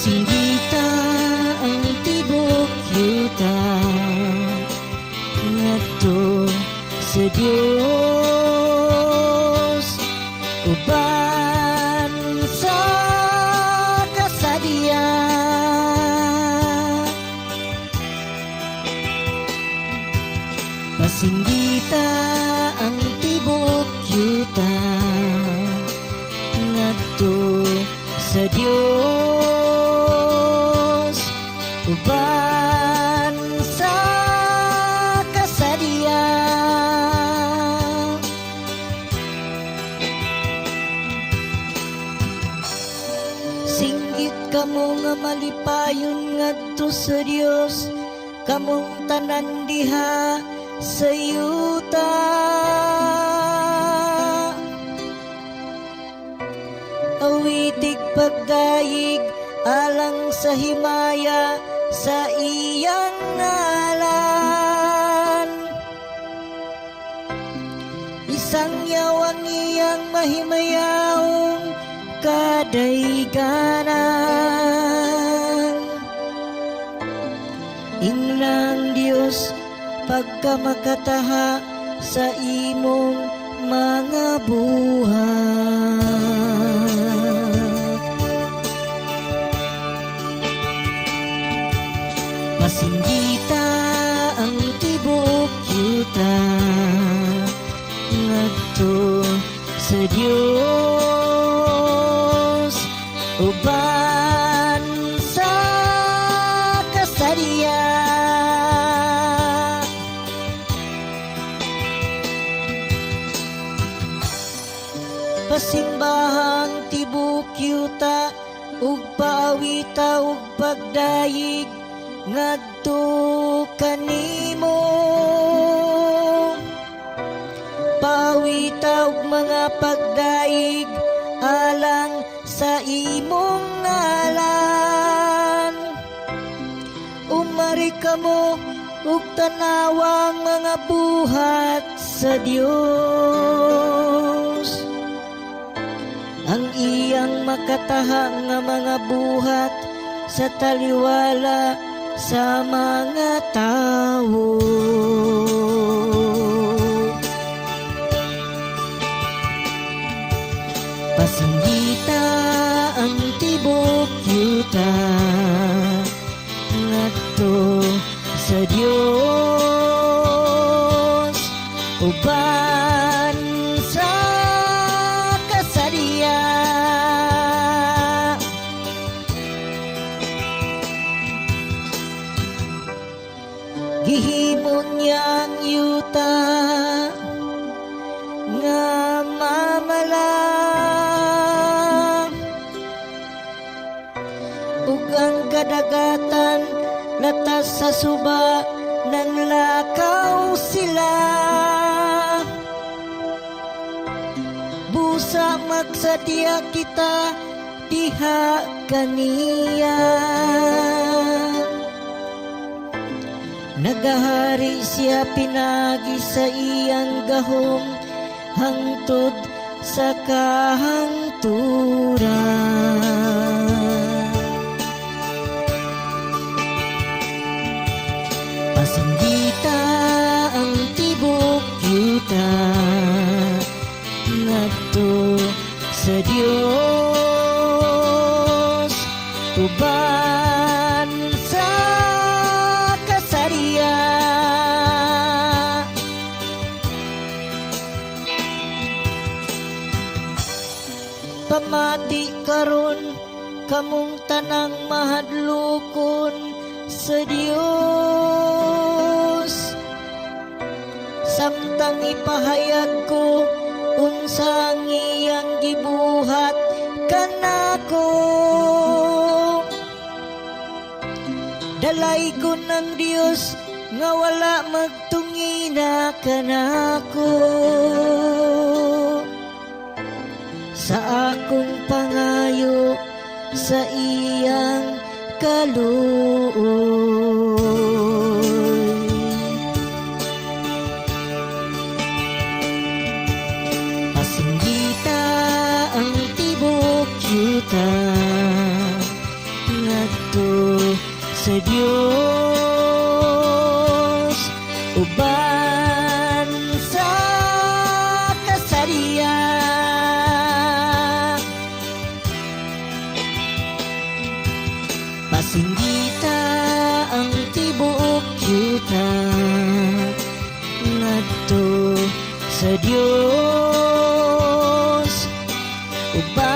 Pasinggita ang tibok yuta ngadto sa Dios uban sa kasadya. Pasinggita ang tibok yuta ngadto sa Dios uban sa kasadya. Singgit kamo nga malipayon ngadto sa Dios, kamong tanan diha sa yuta. Awitig pagdayig alang sa himaya sa iyang ngalan. Isang yawang iyang mahimayawong kadayganan. Inglang Dios pagka makataha sa imong mga buhat. Pasinggita ang tibok yuta ngadto sa Dios uban sa kasadya. Pasimbahang tibok yuta ug paawita ug pagdayig ngadto kanimo. Paawita ug mga pagdaig alang sa imong ngalan. Umari kamo ug tanawang mga buhat sa Dios. Ang iyang makataha nga mga buhat sa taliwala sa mga tao. Pasinggita ang tibok yuta ngadto sa Dios uban sa kasadya. Gihimo niya ang yuta nga mamalang ug ang kadagatan latas sa suba nang lakaw sila. Busa magsadya kita diha kaniya. Nagahari siya pinagi sa iyang gahom hangtod sa kahangturan. Pasinggita ang tibok yuta ngadto sa Dios uban sa kasadya. Pamati karon kamong tanang mahadlokon sa Dios. Samtang ipahayag ko unsang iyang gibuhat kanako. Dalay ko ng Dios nga wala magtungina kanako. Sa akong pangayo sa iyang kaluoy. Pasinggita ang tibok yuta nga sa Dios uban sa kasarian. Pasinggita ang tibuok yuta ngadto sa Dios uban